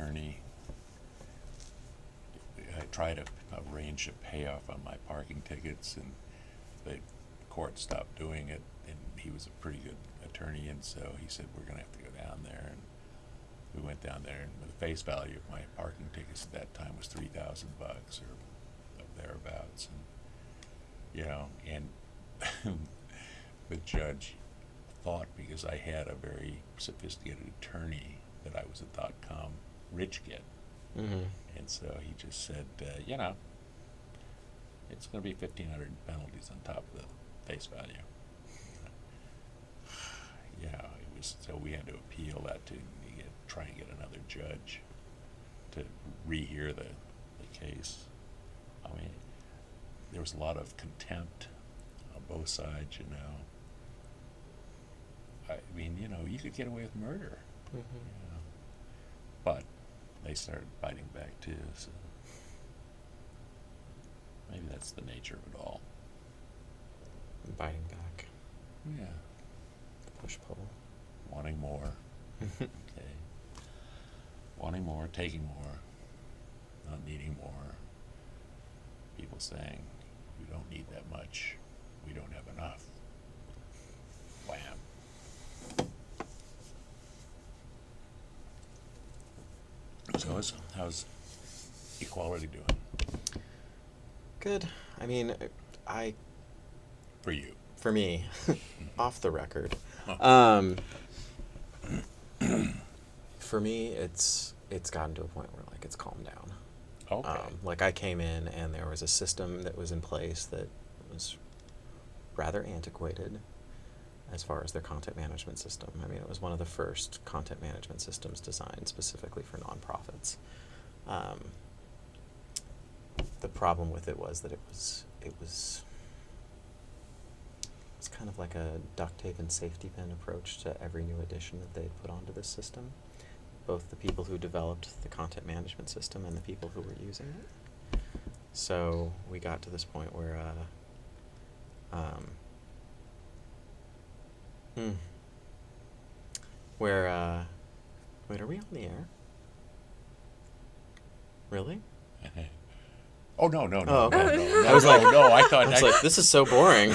attorney. I tried to arrange a payoff on my parking tickets, and the court stopped doing it, and he was a pretty good attorney, and so he said, we're going to have to go down there, and we went down there, and the face value of my parking tickets at that time was $3,000 or thereabouts, and the judge thought, because I had a very sophisticated attorney, that I was a .com rich kid. Mm-hmm. And so he just said, it's going to be 1,500 penalties on top of the face value. It was, so we had to appeal that to try and get another judge to rehear the case. I mean, there was a lot of contempt on both sides, I mean, you could get away with murder. Mm-hmm. But they started fighting back too, so maybe that's the nature of it all. Biting back. Yeah. Push-pull. Wanting more. Okay. Wanting more, taking more, not needing more. People saying, we don't need that much. We don't have enough. Wham. So how's equality doing? Good. I mean, For you. For me, off the record. For me, it's gotten to a point where it's calmed down. Okay. I came in and there was a system that was in place that was rather antiquated as far as their content management system. I mean, it was one of the first content management systems designed specifically for nonprofits. The problem with it was that it was kind of like a duct tape and safety pin approach to every new addition that they put onto this system. Both the people who developed the content management system and the people who were using it. So we got to this point where wait, are we on the air? Really? Oh, no. Oh, okay. No, I was like, no, I thought... I was like, this is so boring.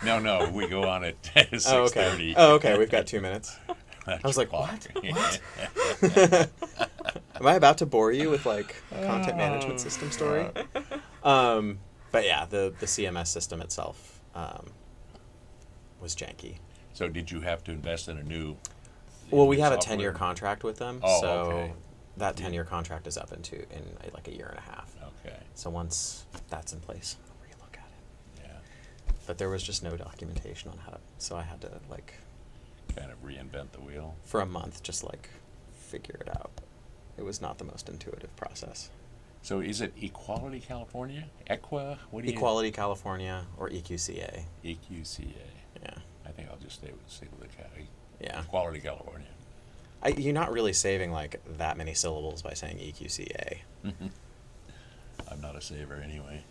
No, we go on at 6:30. Oh, okay, we've got 2 minutes. I was like, what? Am I about to bore you with a content management system story? But yeah, the CMS system itself was janky. So did you have to invest in a new... Well, we have a software? 10-year contract with them, Oh, so okay. that 10-year contract is up in a year and a half. Okay. So once that's in place, we'll relook at it. Yeah. But there was just no documentation on how to, so I had to Kind of reinvent the wheel. for a month, just figure it out. It was not the most intuitive process. So is it Equality California? Equa? What do you... Equality California or EQCA. EQCA. Yeah. I think I'll just stay with the Yeah. Equality California. You're not really saving that many syllables by saying EQCA. I'm not a saver anyway.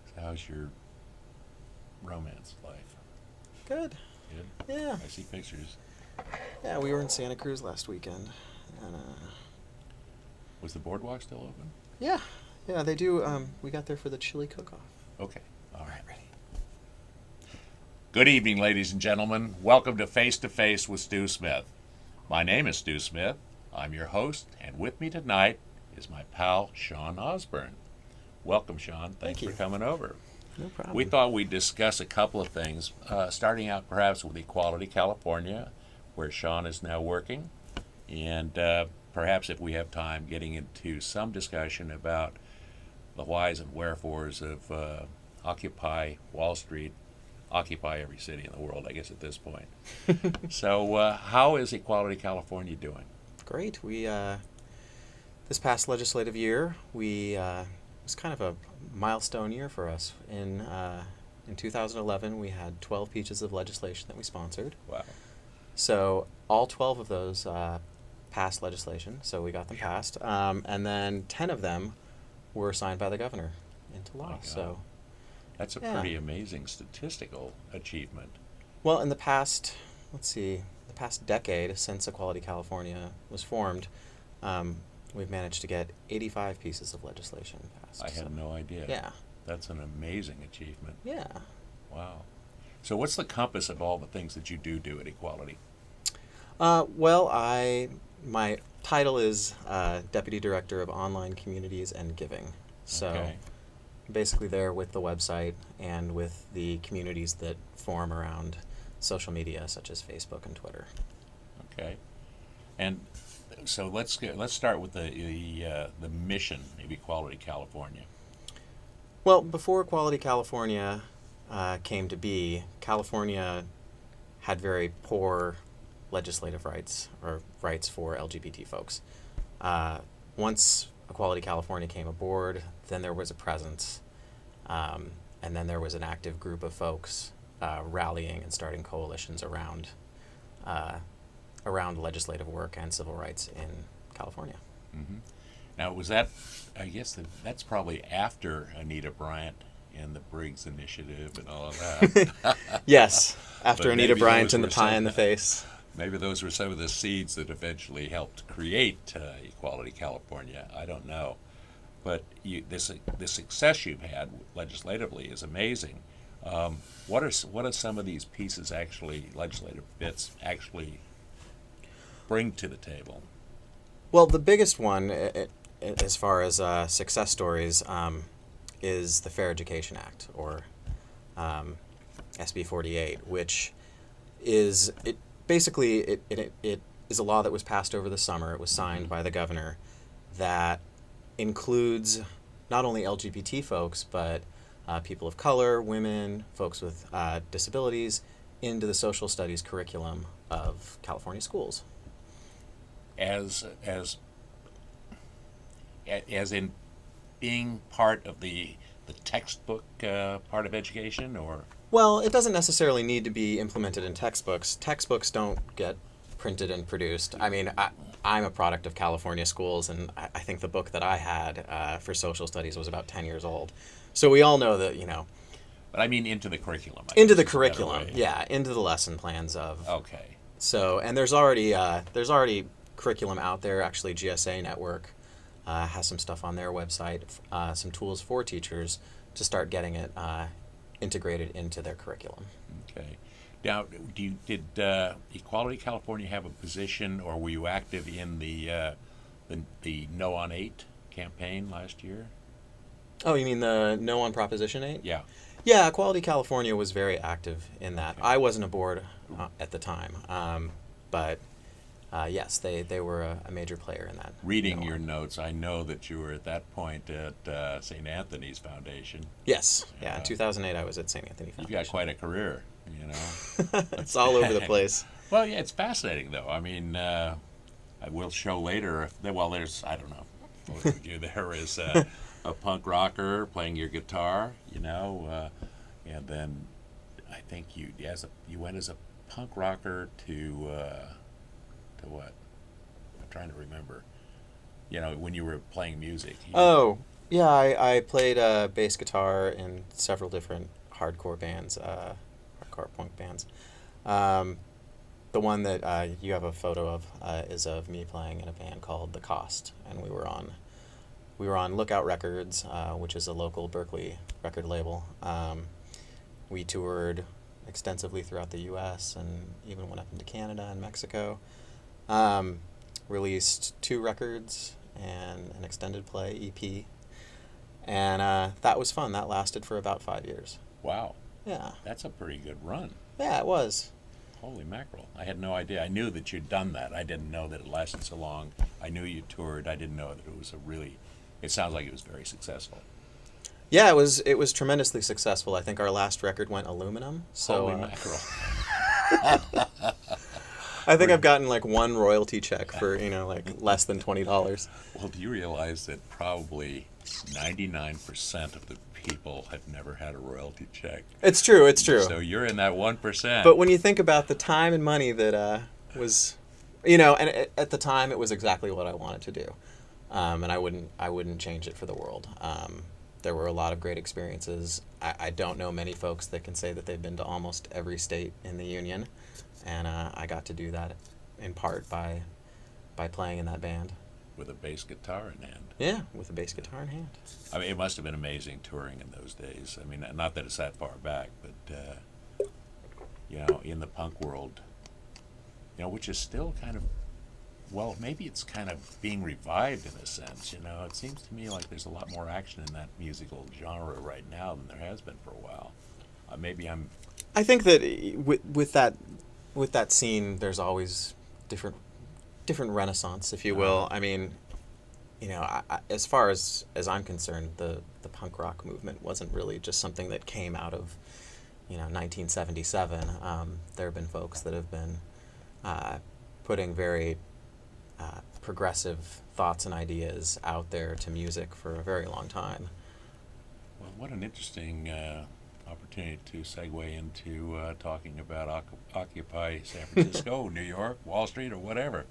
So how's your romance life? Good. Good? Yeah. I see pictures. Yeah, we were in Santa Cruz last weekend. And, Was the boardwalk still open? yeah, they do. We got there for the chili cook-off. Okay. All right. Ready. Good evening, ladies and gentlemen. Welcome to Face2Face with Stu Smith. My name is Stu Smith. I'm your host, and with me tonight is my pal, Shawn Osborn. Welcome, Shawn. Thanks Thank for you. coming over. No problem. We thought we'd discuss a couple of things, starting out perhaps with Equality California, where Shawn is now working, and perhaps if we have time, getting into some discussion about the whys and wherefores of Occupy Wall Street, occupy every city in the world, I guess, at this point. So how is Equality California doing? Great. We this past legislative year, it was kind of a milestone year for us. In 2011, we had 12 pieces of legislation that we sponsored. Wow. So all 12 of those passed legislation, so we got them passed. And then 10 of them were signed by the governor into law. My God. So That's a Yeah. pretty amazing statistical achievement. Well, in the past, let's see, the past decade since Equality California was formed, we've managed to get 85 pieces of legislation passed. I had no idea. Yeah. That's an amazing achievement. Yeah. Wow. So what's the compass of all the things that you do at Equality? Well, my title is Deputy Director of Online Communities and Giving. So Okay. basically there with the website and with the communities that form around social media such as Facebook and Twitter. Okay. And so let's start with the mission of Equality California. Well, before Equality California came to be, California had very poor legislative rights or rights for LGBT folks. Once Equality California came aboard, then there was a presence, and then there was an active group of folks rallying and starting coalitions around legislative work and civil rights in California. Mm-hmm. Now, was that, I guess that's probably after Anita Bryant and the Briggs Initiative and all of that. Yes, after But Anita maybe Bryant those and the were pie some- in the face. Maybe those were some of the seeds that eventually helped create Equality California. I don't know. But the success you've had legislatively is amazing. What are some of these pieces legislative bits actually bring to the table? Well, the biggest one, as far as success stories, is the Fair Education Act, or SB 48, which is basically it is a law that was passed over the summer. It was signed by the governor, that includes not only LGBT folks but people of color, women, folks with disabilities into the social studies curriculum of California schools. As in being part of the textbook part of education, or? Well, it doesn't necessarily need to be implemented in textbooks. Textbooks don't get printed and produced. I mean, I'm a product of California schools, and I think the book that I had for social studies was about 10 years old. So we all know that, But I mean into the curriculum. I into guess the is a better curriculum, way. yeah, into the lesson plans of. Okay. So, and there's already curriculum out there. Actually, GSA Network has some stuff on their website, some tools for teachers to start getting it integrated into their curriculum. Okay. Now, did Equality California have a position, or were you active in the No on 8 campaign last year? Oh, you mean the No on Proposition 8? Yeah. Yeah, Equality California was very active in that. Okay. I wasn't aboard at the time, but yes, they were a major player in that. Reading No your on. notes, I know that you were at that point at St. Anthony's Foundation. Yes, yeah. In Yeah. 2008, I was at St. Anthony You've Foundation. got quite a career, you know. It's all over the place. Well, yeah, it's fascinating, though. I mean, I will show later. There's, I don't know, most of you there is a punk rocker playing your guitar, and then I think you went as a punk rocker to what? I'm trying to remember. When you were playing music. Oh, yeah, I played bass guitar in several different hardcore bands, hardcore punk bands. The one that you have a photo of is of me playing in a band called The Cost, and we were on Lookout Records, which is a local Berkeley record label. We toured extensively throughout the U.S. and even went up into Canada and Mexico. Released 2 records and an extended play EP, and that was fun. That lasted for about 5 years. Wow, Yeah, that's a pretty good run. yeah, it was. Holy mackerel. I had no idea. I knew that you'd done that. I didn't know that it lasted so long. I knew you toured. I didn't know that it was it sounds like it was very successful. Yeah, it was tremendously successful. I think our last record went aluminum. So Holy mackerel. I think I've gotten like 1 royalty check for like less than $20. Well, do you realize that probably 99% of the people have never had a royalty check? It's true. It's true. So you're in that 1%. But when you think about the time and money that was, at the time it was exactly what I wanted to do, and I wouldn't change it for the world. There were a lot of great experiences. I don't know many folks that can say that they've been to almost every state in the union, and I got to do that in part by playing in that band. With a bass guitar in hand. Yeah, with a bass guitar in hand. I mean, it must have been amazing touring in those days. I mean, not that it's that far back, but, you know, in the punk world, you know, which is still kind of, well, maybe it's kind of being revived in a sense, you know. It seems to me like there's a lot more action in that musical genre right now than there has been for a while. Maybe I'm... I think that with that scene, there's always different renaissance, if you will. I mean, you know, as far as I'm concerned, the punk rock movement wasn't really just something that came out of, you know, 1977. There have been folks that have been putting very progressive thoughts and ideas out there to music for a very long time. Well, what an interesting opportunity to segue into talking about Occupy San Francisco, New York, Wall Street, or whatever.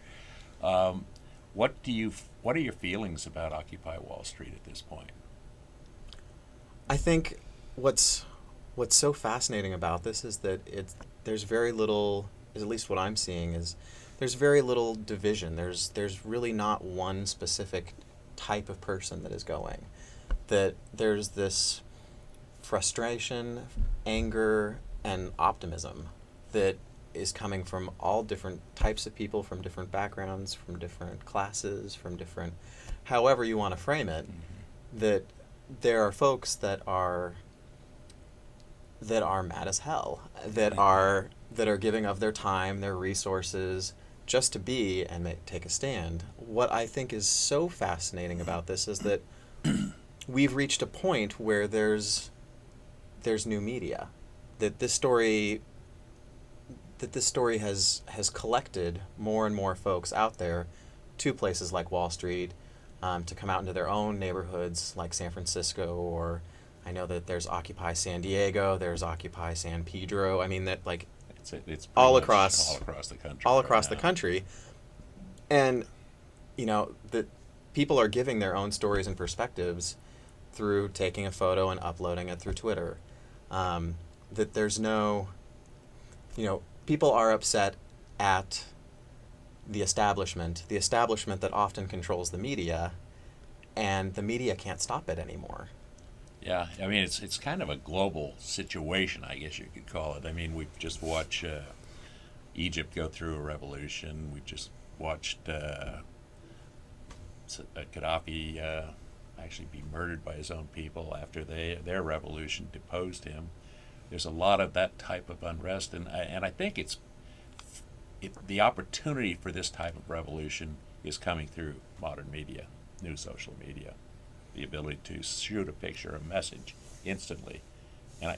What are your feelings about Occupy Wall Street at this point? I think what's so fascinating about this is that there's very little, at least what I'm seeing is, there's very little division. There's really not one specific type of person that is going. That there's this frustration, anger, and optimism that is coming from all different types of people, from different backgrounds, from different classes, from different, however you want to frame it. Mm-hmm. That there are folks that are mad as hell, that are giving of their time, their resources, just to be and take a stand. What I think is so fascinating about this is that we've reached a point where there's new media, that this story has collected more and more folks out there to places like Wall Street, to come out into their own neighborhoods like San Francisco, or I know that there's Occupy San Diego, there's Occupy San Pedro. I mean, that like it's all across the country. All across the country. And, you know, that people are giving their own stories and perspectives through taking a photo and uploading it through Twitter. That there's no, you know, people are upset at the establishment that often controls the media, and the media can't stop it anymore. Yeah, I mean, it's kind of a global situation, I guess you could call it. I mean, we've just watched Egypt go through a revolution. We've just watched Gaddafi actually be murdered by his own people after their revolution deposed him. There's a lot of that type of unrest, and I think the opportunity for this type of revolution is coming through modern media, new social media. The ability to shoot a picture, a message, instantly. And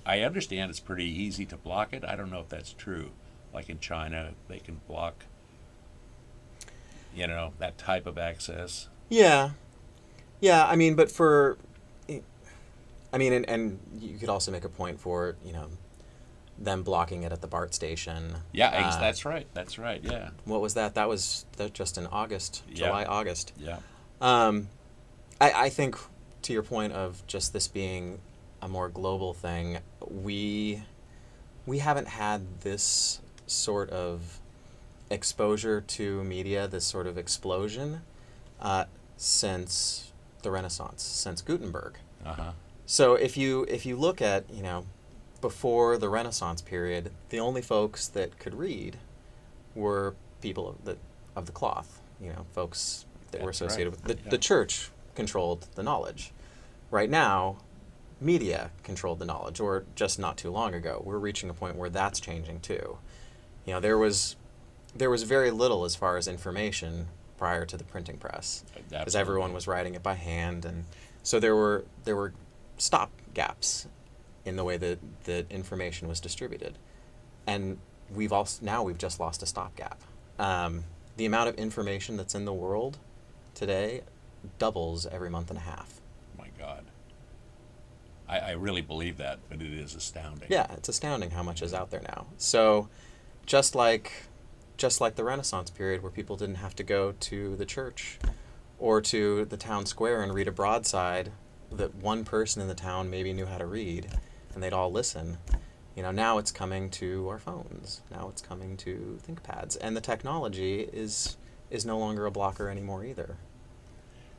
I understand it's pretty easy to block it. I don't know if that's true. Like in China, they can block, you know, that type of access. Yeah. I mean, but and you could also make a point for, you know, them blocking it at the BART station. Yeah, that's right, yeah. What was that? That was just in August, July, August. Yeah. I think, to your point of just this being a more global thing, we haven't had this sort of exposure to media, this sort of explosion, since the Renaissance, since Gutenberg. Uh-huh. So if you look at, you know, before the Renaissance period, the only folks that could read were people of the cloth, you know, folks that were associated with the church controlled the knowledge. Right now, media controlled the knowledge, or just not too long ago. We're reaching a point where that's changing too. You know, there was very little as far as information prior to the printing press, because everyone was writing it by hand, and so there were stop gaps in the way that information was distributed, and we've just lost a stopgap. The amount of information that's in the world today doubles every month and a half. My God. I really believe that, but it is astounding. Yeah, it's astounding how much is out there now. So just like the Renaissance period, where people didn't have to go to the church or to the town square and read a broadside that one person in the town maybe knew how to read, and they'd all listen. Now it's coming to our phones. Now it's coming to ThinkPads, and the technology is no longer a blocker anymore either.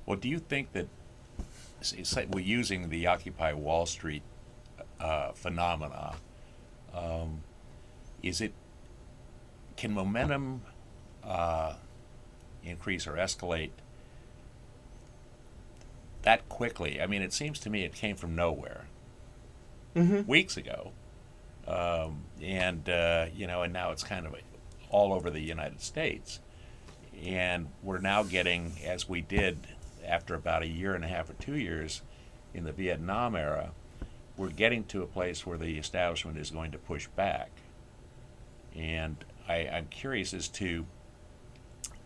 Well, do you think that we're using the Occupy Wall Street phenomena? Can momentum increase or escalate that quickly? I mean, it seems to me it came from nowhere weeks ago, and now it's kind of all over the United States, and we're now getting, as we did after about a year and a half or 2 years in the Vietnam era, we're getting to a place where the establishment is going to push back. And I'm curious as to,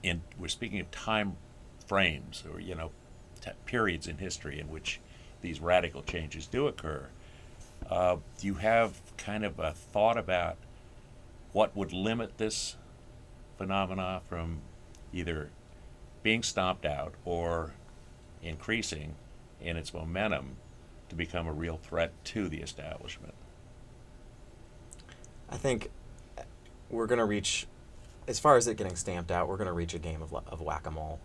we're speaking of time frames or, periods in history in which these radical changes do occur. Do you have kind of a thought about what would limit this phenomena from either being stomped out or increasing in its momentum to become a real threat to the establishment? I think we're going to reach, as far as it getting stamped out, we're going to reach a game of whack-a-mole.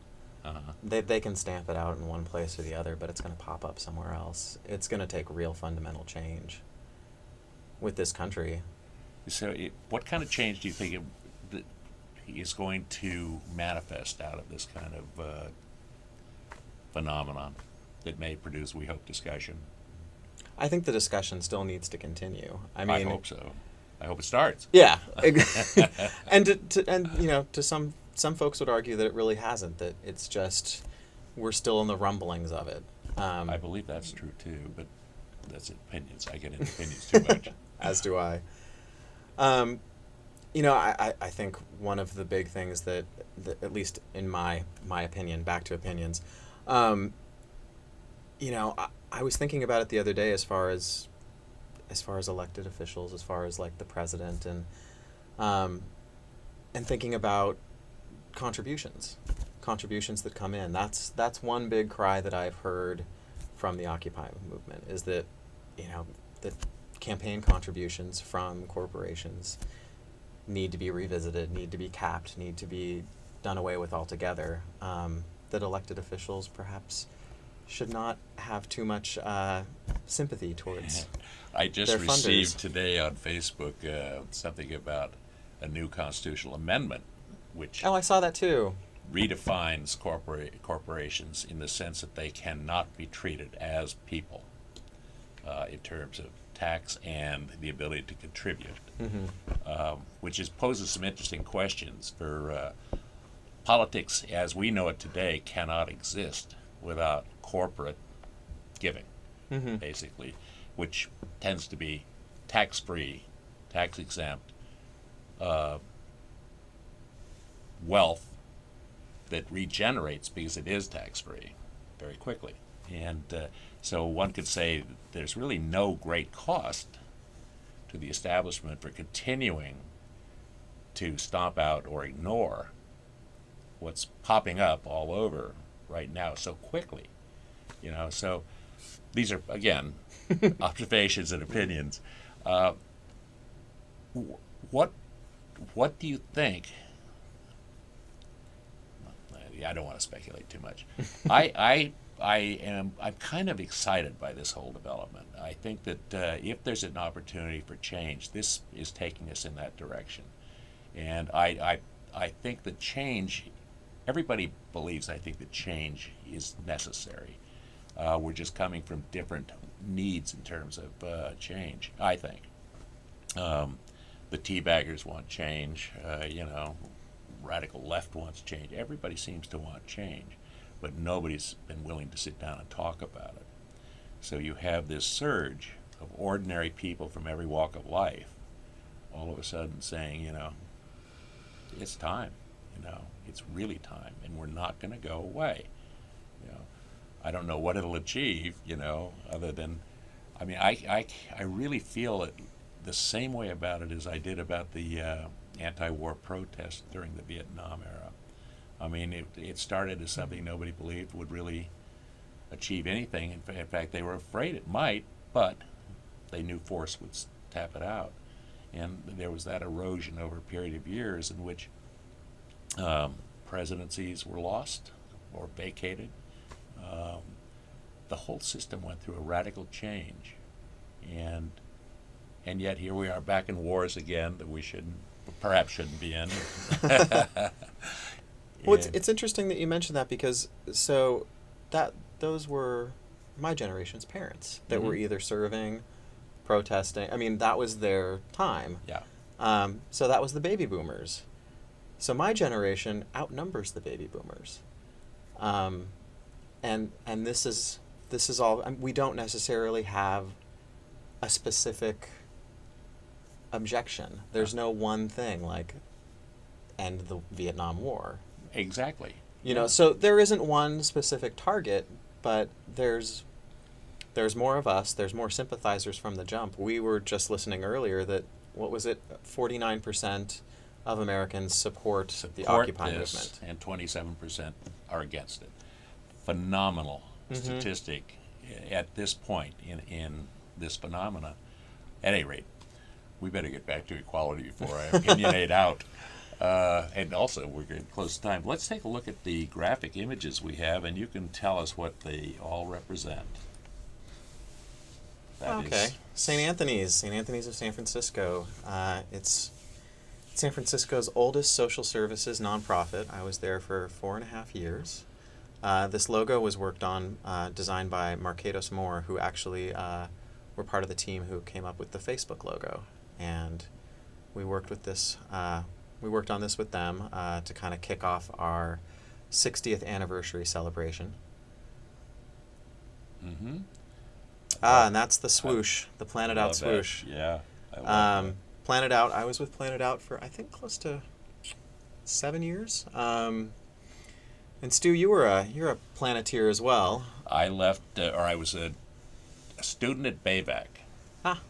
They can stamp it out in one place or the other, but it's going to pop up somewhere else. It's going to take real fundamental change with this country. So what kind of change do you think is going to manifest out of this kind of phenomenon that may produce, we hope, discussion? I think the discussion still needs to continue. I hope so. I hope it starts. Yeah, and to some folks would argue that it really hasn't. That it's just we're still in the rumblings of it. I believe that's true too, but that's opinions. I get into opinions too much. As do I. I think one of the big things that at least in my opinion, back to opinions, I was thinking about it the other day as far as elected officials, as far as like the president, and thinking about contributions that come in. That's one big cry that I've heard from the Occupy movement, is that that campaign contributions from corporations need to be revisited, need to be capped, need to be done away with altogether. That elected officials perhaps should not have too much sympathy towards I just their received funders. Today on Facebook something about a new constitutional amendment, which Oh, I saw that too. redefines corporations in the sense that they cannot be treated as people in terms of tax and the ability to contribute, which poses some interesting questions for politics as we know it today cannot exist without corporate giving, basically, which tends to be tax-free, tax-exempt wealth that regenerates because it is tax-free very quickly. And so one could say there's really no great cost to the establishment for continuing to stomp out or ignore what's popping up all over right now so quickly. So these are, again, observations and opinions. What do you think? I don't want to speculate too much. I'm kind of excited by this whole development. I think that if there's an opportunity for change, this is taking us in that direction. And I think that change, everybody believes, I think that change is necessary. We're just coming from different needs in terms of change, I think. The teabaggers want change, radical left wants change. Everybody seems to want change, but nobody's been willing to sit down and talk about it. So you have this surge of ordinary people from every walk of life all of a sudden saying, it's time, it's really time, and we're not going to go away. I don't know what it'll achieve, other than, I really feel it the same way about it as I did about the anti-war protests during the Vietnam era. It started as something nobody believed would really achieve anything. In fact, they were afraid it might, but they knew force would tap it out. And there was that erosion over a period of years in which presidencies were lost or vacated. The whole system went through a radical change, and yet here we are back in wars again that we perhaps shouldn't be in. Well, it's interesting that you mentioned that, because those were my generation's parents that were either serving, protesting. I mean, that was their time. Yeah. So that was the baby boomers. So my generation outnumbers the baby boomers. And this is all. We don't necessarily have a specific objection. There's no one thing like end the Vietnam War. Exactly. You know, so there isn't one specific target, but there's more of us. There's more sympathizers from the jump. We were just listening earlier that, what was it, 49% of Americans support the Occupy movement, and 27% are against it. Phenomenal statistic at this point in this phenomena. At any rate, we better get back to equality before I opinionate out. And also, we're getting close to time. Let's take a look at the graphic images we have, and you can tell us what they all represent. Okay. St. Anthony's of San Francisco. It's San Francisco's oldest social services nonprofit. I was there for 4.5 years. This logo was worked on, designed by Marquetos Moore, who actually were part of the team who came up with the Facebook logo. And we worked with this. We worked on this with them to kind of kick off our 60th anniversary celebration. Mm-hmm. And that's the swoosh, the Planet Out Love swoosh. that. Yeah. I love that. Planet Out, I was with Planet Out for, I think, close to 7 years. And Stu, you're a Planeteer as well. I left, or I was a student at BAVAC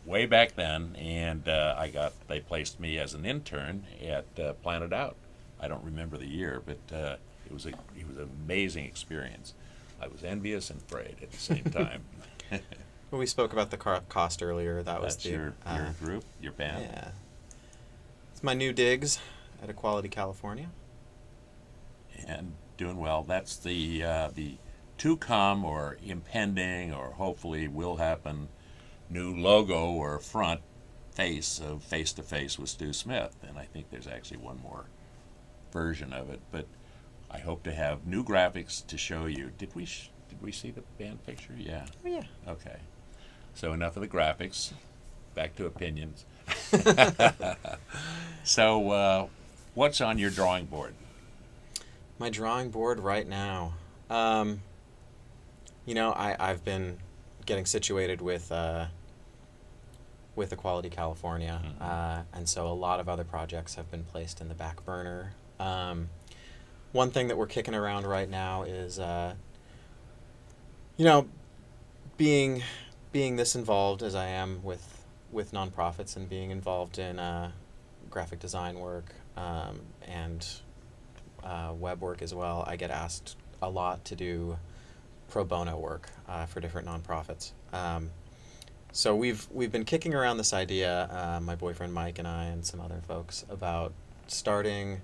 way back then, and they placed me as an intern at Planet Out. I don't remember the year, but it was an amazing experience. I was envious and afraid at the same time. Well, we spoke about the cost earlier. That's your group, your band? Yeah. It's my new digs at Equality, California. And doing well. That's the to come or impending or hopefully will happen new logo or front face of Face2Face with Stu Smith. And I think there's actually one more version of it. But I hope to have new graphics to show you. Did we see the band picture? Yeah. Oh, yeah. Okay. So enough of the graphics. Back to opinions. So what's on your drawing board? My drawing board right now. I've been getting situated with Equality California, and so a lot of other projects have been placed in the back burner. One thing that we're kicking around right now is, being this involved as I am with nonprofits and being involved in graphic design work and web work as well, I get asked a lot to do pro bono work for different nonprofits. So we've been kicking around this idea, my boyfriend Mike and I and some other folks, about starting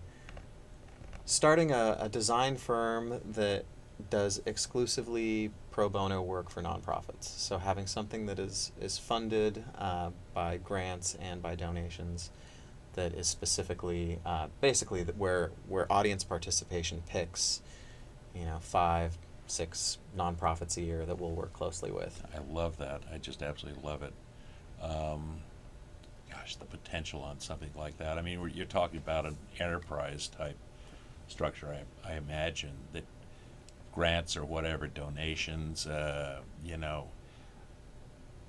a design firm that does exclusively pro bono work for nonprofits. So having something that is funded by grants and by donations, that is specifically basically where audience participation picks 5-6 nonprofits a year that we'll work closely with. I love that. I just absolutely love it. Gosh, the potential on something like that. I mean, you're talking about an enterprise type structure. I imagine that grants or whatever, donations,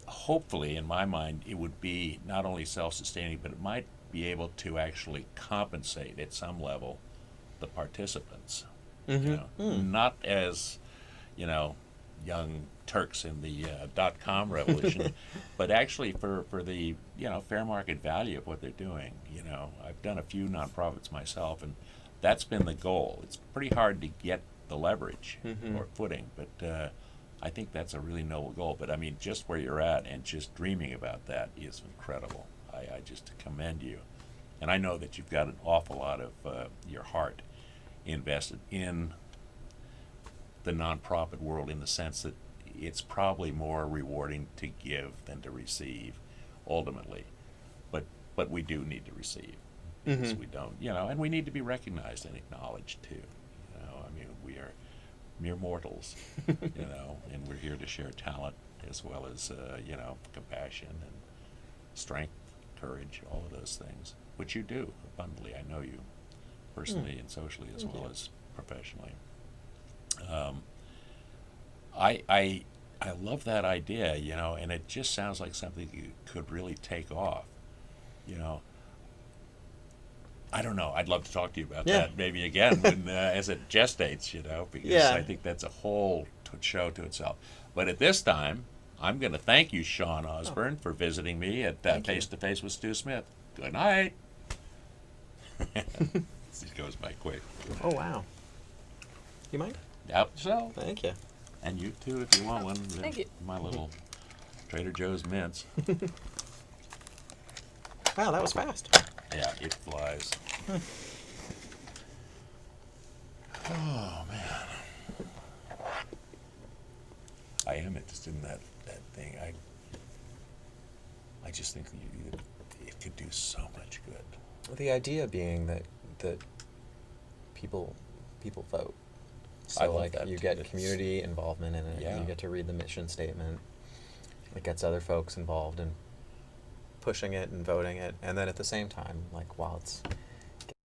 hopefully, in my mind, it would be not only self-sustaining, but it might be able to actually compensate at some level the participants. Not as young Turks in the .com revolution, but actually for the fair market value of what they're doing. I've done a few nonprofits myself, and that's been the goal. It's pretty hard to get the leverage or footing, but I think that's a really noble goal. But I mean, just where you're at and just dreaming about that is incredible. I just commend you. And I know that you've got an awful lot of your heart invested in the nonprofit world, in the sense that it's probably more rewarding to give than to receive, ultimately. But we do need to receive, because we don't, and we need to be recognized and acknowledged too. I mean, we are mere mortals, and we're here to share talent as well as compassion and strength, courage, all of those things, which you do abundantly. I know you personally and socially as well as professionally. I love that idea, and it just sounds like something you could really take off. I don't know. I'd love to talk to you about that maybe again when, as it gestates, because I think that's a whole show to itself. But at this time, I'm going to thank you, Shawn Osborn, for visiting me at Face2Face with Stu Smith. Good night. This goes by quick. Oh, wow. You mind? Yep. So. Thank you. And you too, if you want one. Thank you. My little Trader Joe's mints. Wow, that was fast. Yeah, it flies. Oh, man. I am interested in that thing. I just think it could do so much good. The idea being that people vote. I So love that you too. get That's- community involvement in it. Yeah. You get to read the mission statement. It gets other folks involved in pushing it and voting it, and then at the same time, while it's